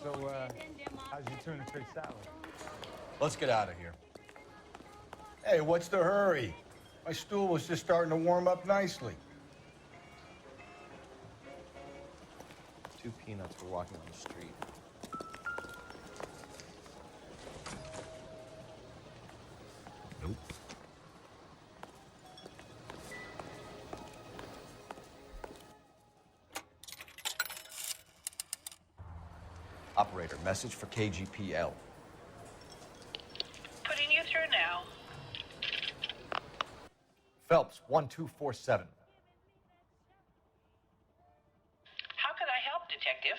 So, how's your tuna fish salad? Let's get out of here. Hey, what's the hurry? My stool was just starting to warm up nicely. 2 peanuts for walking on the street. Nope. Operator, message for KGPL. Putting you through now. Phelps, 1247. How could I help, Detective?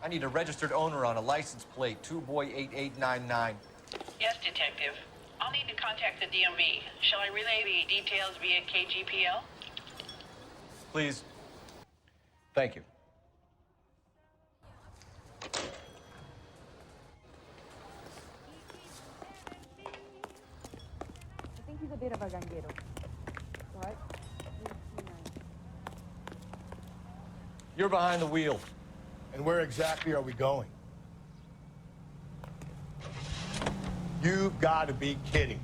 I need a registered owner on a license plate, 2boy8899. Yes, Detective. I'll need to contact the DMV. Shall I relay the details via KGPL? Please. Thank you. I think he's a bit of a ganguero. What? You're behind the wheel. And where exactly are we going? You've got to be kidding.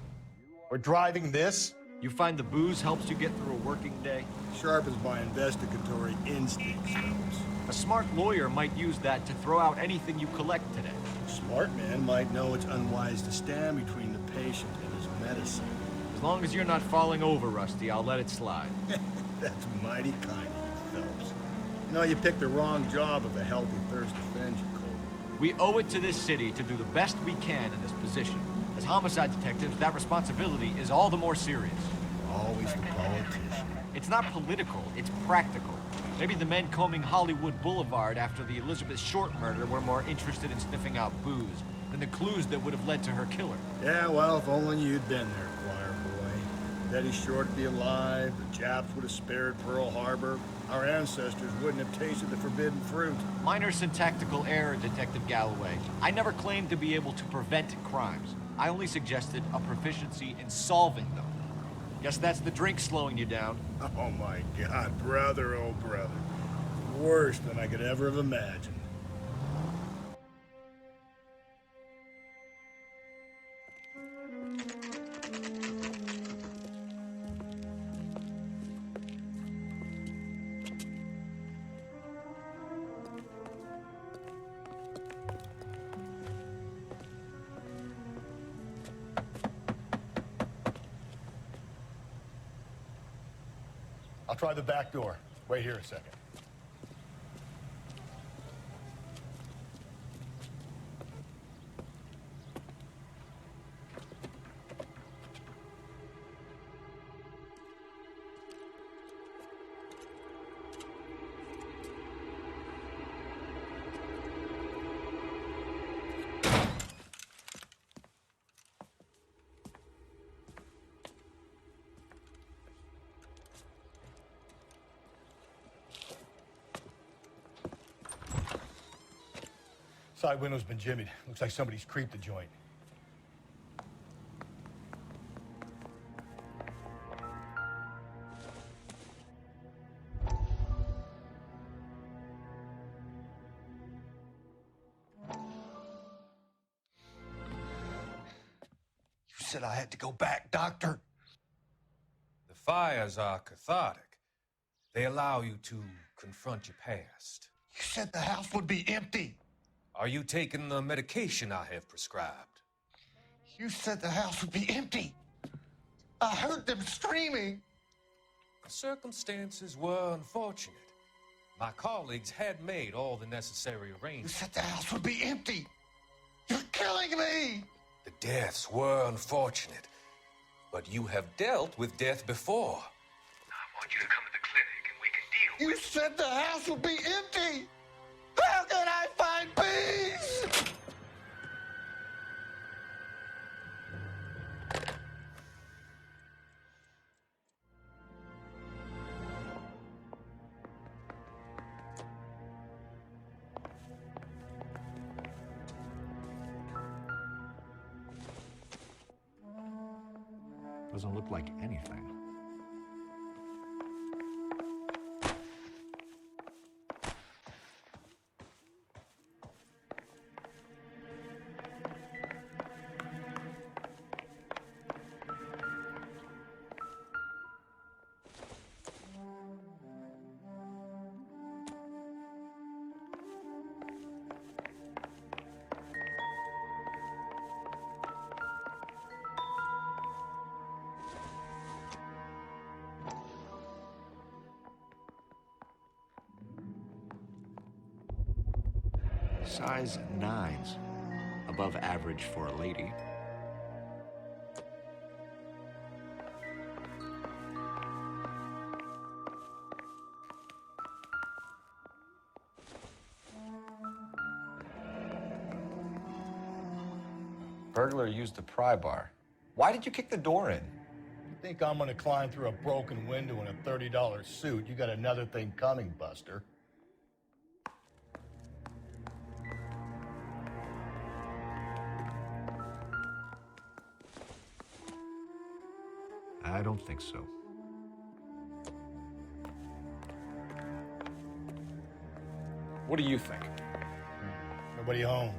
We're driving this? You find the booze helps you get through a working day? Sharpens my investigatory instincts, Phelps. A smart lawyer might use that to throw out anything you collect today. A smart man might know it's unwise to stand between the patient and his medicine. As long as you're not falling over, Rusty, I'll let it slide. That's mighty kind of you, Phelps. You know, you picked the wrong job if a healthy thirst offends you, Cole. We owe it to this city to do the best we can in this position. As homicide detectives, that responsibility is all the more serious. Always the politician. It's not political, it's practical. Maybe the men combing Hollywood Boulevard after the Elizabeth Short murder were more interested in sniffing out booze than the clues that would have led to her killer. Yeah, well, if only you'd been there, choir boy. Betty Short would be alive, the Japs would have spared Pearl Harbor, our ancestors wouldn't have tasted the forbidden fruit. Minor syntactical error, Detective Galloway. I never claimed to be able to prevent crimes. I only suggested a proficiency in solving them. Guess that's the drink slowing you down. Oh my God, brother, oh brother. Worse than I could ever have imagined. I'll try the back door. Wait here a second. Side window's been jimmied. Looks like somebody's creeped the joint. You said I had to go back, Doctor. The fires are cathartic. They allow you to confront your past. You said the house would be empty. Are you taking the medication I have prescribed? You said the house would be empty. I heard them screaming. The circumstances were unfortunate. My colleagues had made all the necessary You arrangements. said the house would be empty. You're killing me. The deaths were unfortunate, but you have dealt with death before. I want you to come to the clinic and we can deal You said the house would be empty. How can I find peace? Doesn't look like anything. Size 9s. Above average for a lady. Burglar used a pry bar. Why did you kick the door in? You think I'm gonna climb through a broken window in a $30 suit? You got another thing coming, Buster. I don't think so. What do you think? Nobody home.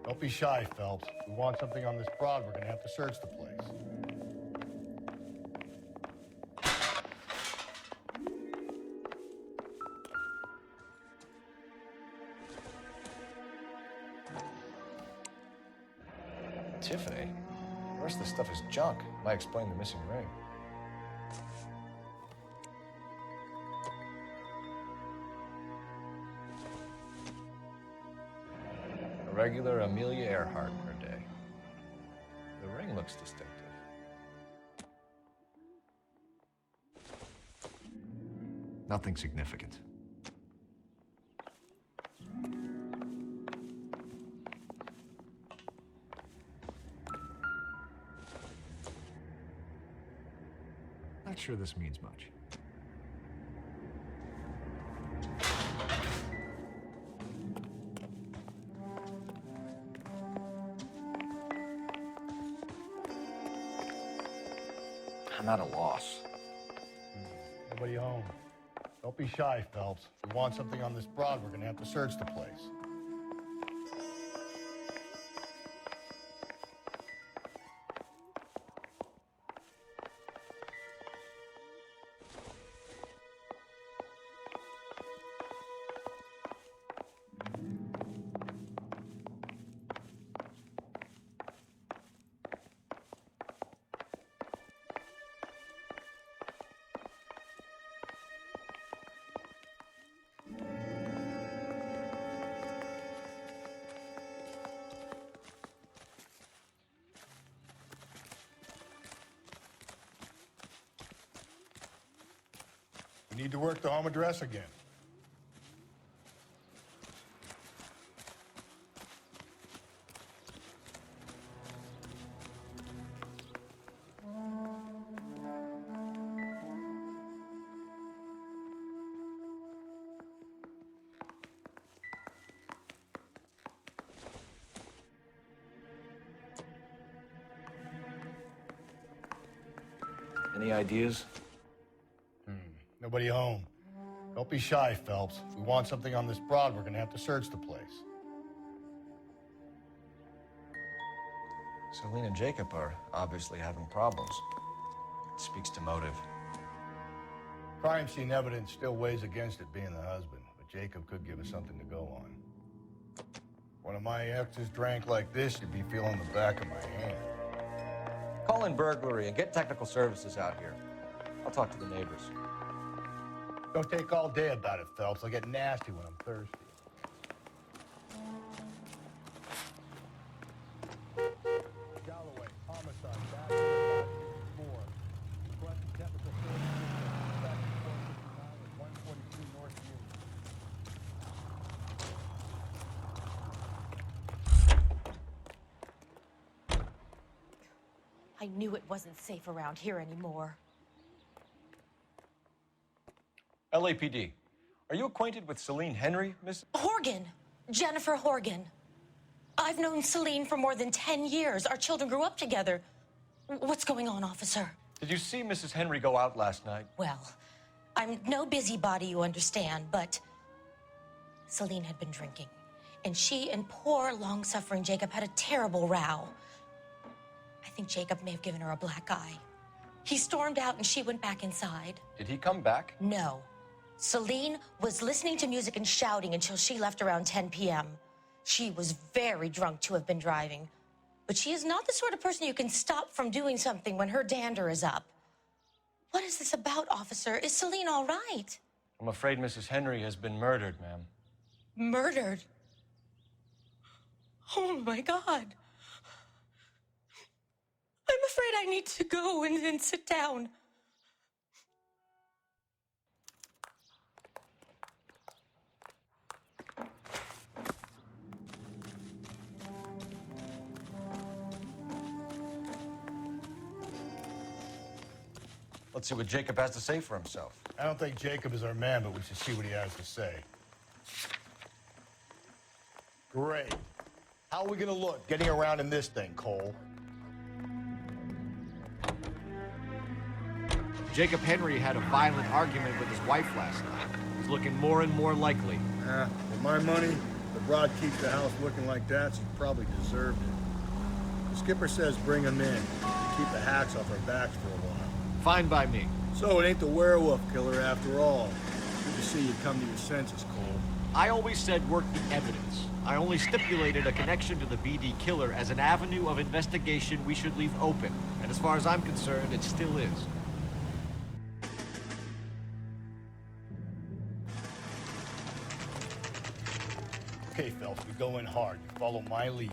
Don't be shy, Phelps. If we want something on this broad, we're gonna have to search the place. Tiffany? The rest of the stuff is junk. Might explain the missing ring. A regular Amelia Earhart per day. The ring looks distinctive. Nothing significant. Not sure this means much. I'm at a loss. Nobody home. Don't be shy, Phelps. If we want something on this broad, we're gonna have to search the place. We need to work the home address again. Any ideas? Nobody home. Don't be shy, Phelps. If we want something on this broad, we're gonna have to search the place. Celine and Jacob are obviously having problems. It speaks to motive. Crime scene evidence still weighs against it being the husband, but Jacob could give us something to go on. One of my exes drank like this, you'd be feeling the back of my hand. Call in burglary and get technical services out here. I'll talk to the neighbors. Don't take all day about it, Phelps. I'll get nasty when I'm thirsty. Galloway, homicide, back to the 564. Requesting technical services back to 459 at 142 North Union. I knew it wasn't safe around here anymore. LAPD. Are you acquainted with Celine Henry, Miss? Horgan! Jennifer Horgan. I've known Celine for more than 10 years. Our children grew up together. What's going on, officer? Did you see Mrs. Henry go out last night? Well, I'm no busybody, you understand, but Celine had been drinking. And she and poor, long-suffering Jacob had a terrible row. I think Jacob may have given her a black eye. He stormed out and she went back inside. Did he come back? No. Celine was listening to music and shouting until she left around 10 p.m. She was very drunk to have been driving. But she is not the sort of person you can stop from doing something when her dander is up. What is this about, officer? Is Celine all right? I'm afraid Mrs. Henry has been murdered, ma'am. Murdered? Oh my God. I'm afraid I need to go and sit down. Let's see what Jacob has to say for himself. I don't think Jacob is our man, but we should see what he has to say. Great. How are we gonna look getting around in this thing, Cole? Jacob Henry had a violent argument with his wife last night. He's looking more and more likely. For my money, the broad keeps the house looking like that, she probably deserved it. The skipper says bring him in. Keep the hacks off our backs for a while. Fine by me. So it ain't the werewolf killer after all. Good to see you come to your senses, Cole. I always said work the evidence. I only stipulated a connection to the BD killer as an avenue of investigation we should leave open. And as far as I'm concerned, it still is. Okay, Phelps, we go in hard. You follow my lead.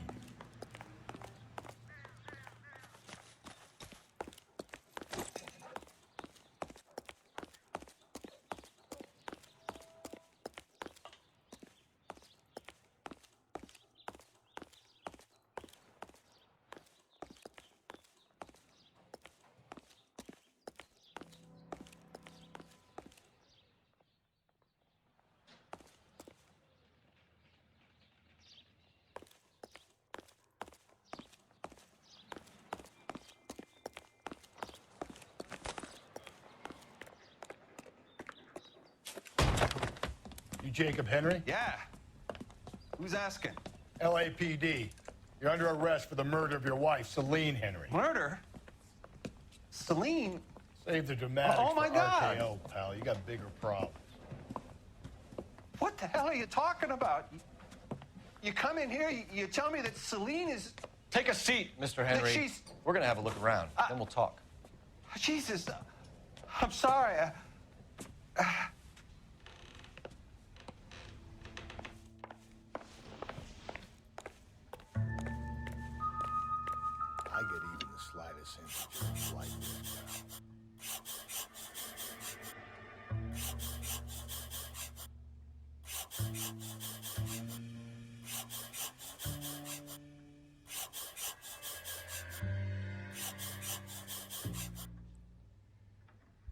You Jacob Henry? Yeah. Who's asking? LAPD. You're under arrest for the murder of your wife, Celine Henry. Murder? Celine? Save the dramatics Oh, my for God. RKO, pal. You got bigger problems. What the hell are you talking about? You come in here, you tell me that Celine is... Take a seat, Mr. Henry. she's- We're gonna have a look around, then we'll talk. Jesus, I'm sorry. I get even the slightest sense of like this now.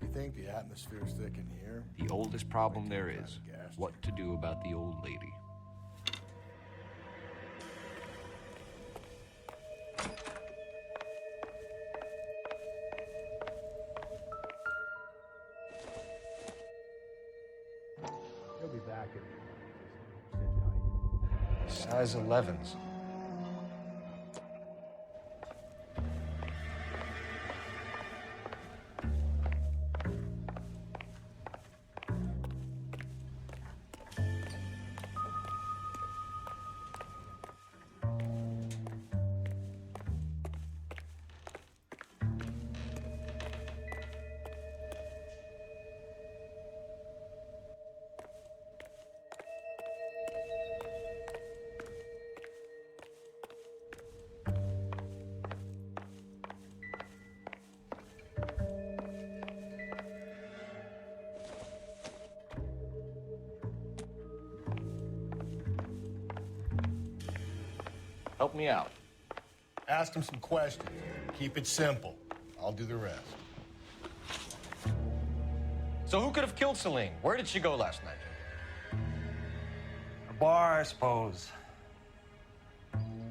You think the atmosphere's thick in here? The oldest problem there is, what to do about the old lady. He'll be back in Size 11s. Help me out. Ask him some questions. Keep it simple. I'll do the rest. So who could have killed Celine? Where did she go last night? A bar, I suppose.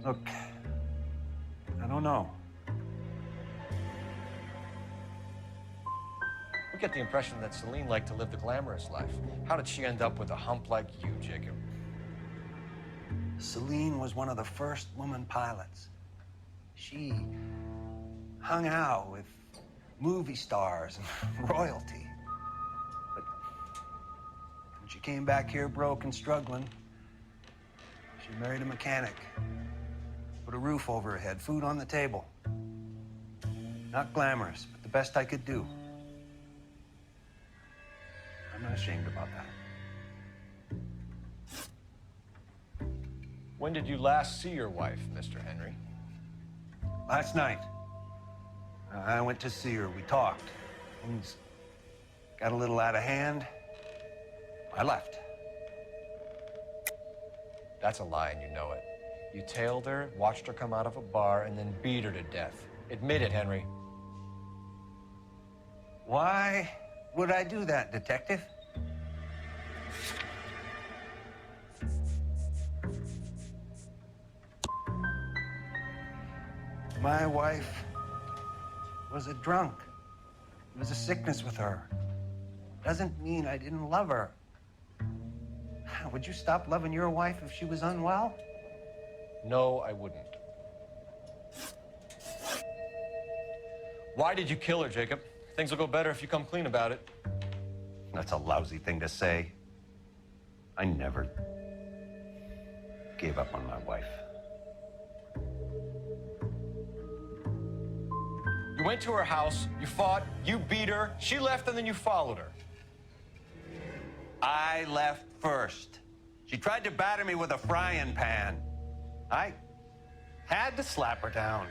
Look, I don't know. We get the impression that Celine liked to live the glamorous life. How did she end up with a hump like you, Jacob? Celine was one of the first woman pilots. She hung out with movie stars and royalty. But when she came back here broke and struggling, she married a mechanic. Put a roof over her head, food on the table. Not glamorous, but the best I could do. I'm not ashamed about that. When did you last see your wife, Mr. Henry? Last night. I went to see her. We talked. Things got a little out of hand. I left. That's a lie, and you know it. You tailed her, watched her come out of a bar, and then beat her to death. Admit it, Henry. Why would I do that, Detective? My wife was a drunk. It was a sickness with her. Doesn't mean I didn't love her. Would you stop loving your wife if she was unwell? No, I wouldn't. Why did you kill her, Jacob? Things will go better if you come clean about it. That's a lousy thing to say. I never gave up on my wife. You went to her house, you fought, you beat her, she left, and then you followed her. I left first. She tried to batter me with a frying pan. I had to slap her down.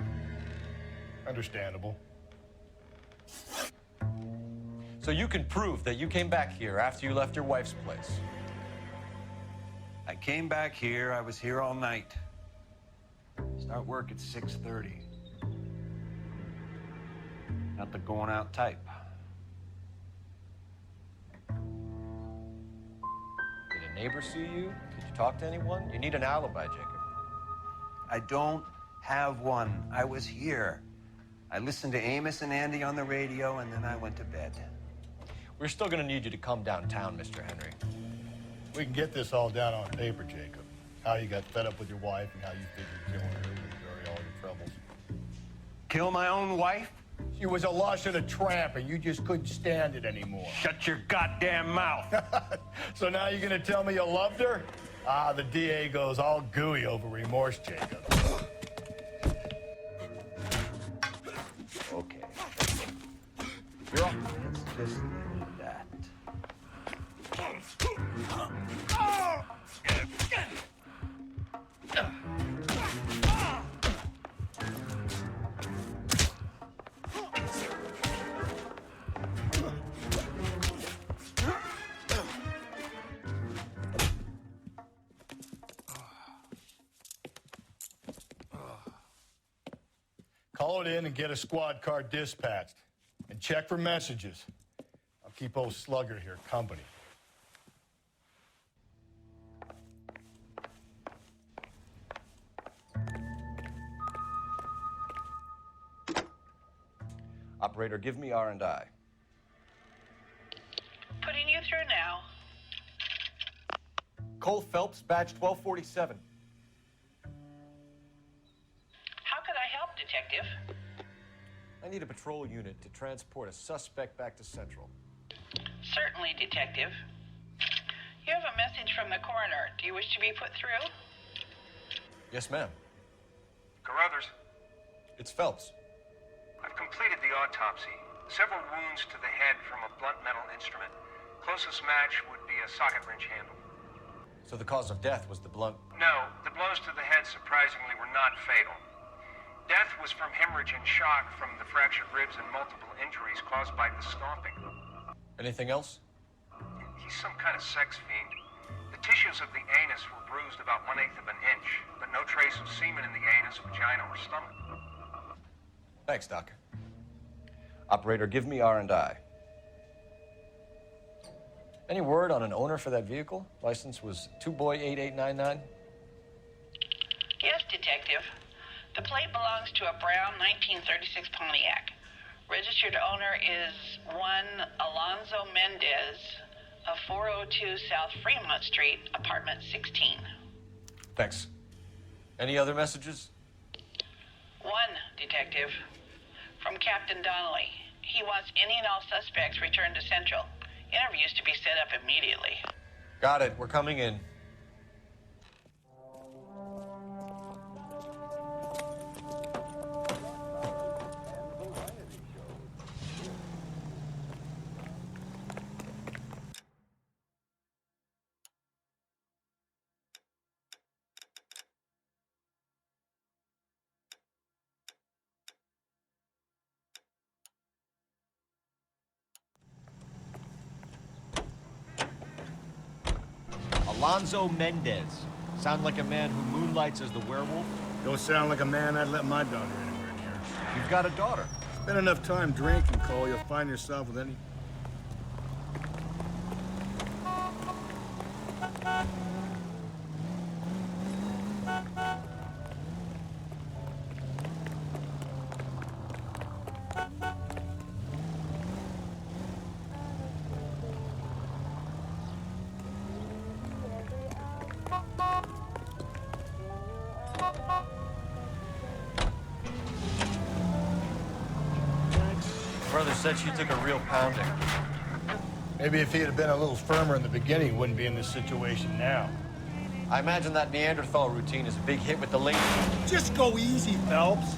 Understandable. So you can prove that you came back here after you left your wife's place. I came back here. I was here all night. Start work at 6:30. Not the going out type. Did a neighbor see you? Did you talk to anyone? You need an alibi, Jacob. I don't have one. I was here. I listened to Amos and Andy on the radio, and then I went to bed. We're still gonna need you to come downtown, Mr. Henry. We can get this all down on paper, Jacob. How you got fed up with your wife and how you figured killing her would bury all your troubles. Kill my own wife? She was a lush and a tramp, and you just couldn't stand it anymore. Shut your goddamn mouth. So now you're gonna tell me you loved her? Ah, the DA goes all gooey over remorse, Jacob. Okay. You're off. Let's just leave that. Call it in and get a squad car dispatched. And check for messages. I'll keep old Slugger here company. Operator, give me R&I. Putting you through now. Cole Phelps, badge 1247. How could I help, Detective? I need a patrol unit to transport a suspect back to Central. Certainly, Detective. You have a message from the coroner. Do you wish to be put through? Yes, ma'am. Carruthers, It's Phelps. I've completed the autopsy. Several wounds to the head from a blunt metal instrument. Closest match would be a socket wrench handle. So the cause of death was the blunt... No, the blows to the head surprisingly were not fatal. Death was from hemorrhage and shock from the fractured ribs and multiple injuries caused by the stomping. Anything else? He's some kind of sex fiend. The tissues of the anus were bruised about 1/8 of an inch, but no trace of semen in the anus, vagina, or stomach. Thanks, Doc. Operator, give me R&I. Any word on an owner for that vehicle? License was 2boy8899. Yes, Detective. The plate belongs to a brown 1936 Pontiac. Registered owner is one Alonzo Mendez of 402 South Fremont Street, apartment 16. Thanks. Any other messages? One, Detective. From Captain Donnelly. He wants any and all suspects returned to Central. Interviews to be set up immediately. Got it. We're coming in. Alonzo Mendez. Sound like a man who moonlights as the werewolf? Don't sound like a man I'd let my daughter anywhere near. You've got a daughter. Spend enough time drinking, Cole, you'll find yourself with any... Brother said she took a real pounding. Maybe if he had been a little firmer in the beginning, he wouldn't be in this situation now. I imagine that Neanderthal routine is a big hit with the lady. Just go easy, Phelps.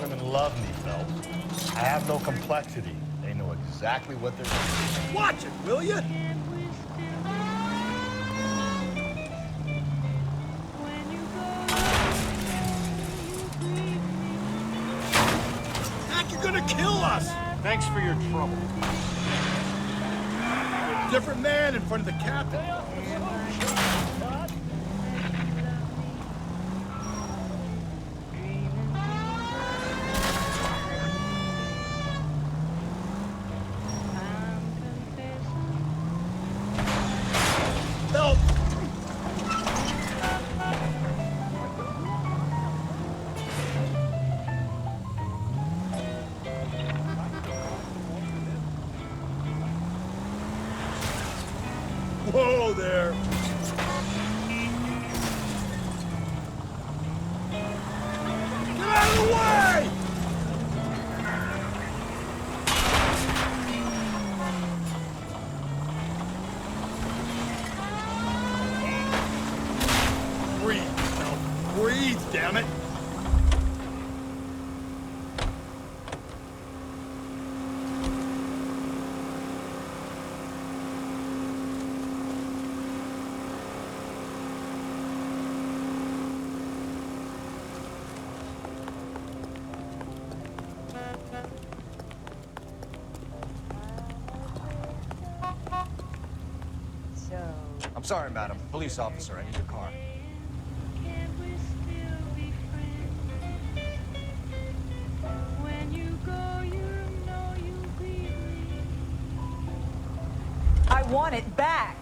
Women love me, Phelps. I have no complexity. They know exactly what they're doing. Watch it, will you? You're gonna kill us! Thanks for your trouble. Different man in front of the captain. Help! Whoa there! Get out of the way! Breathe, Phelps. Breathe, damn it! I'm sorry, madam. Police officer, I need your car. I want it back.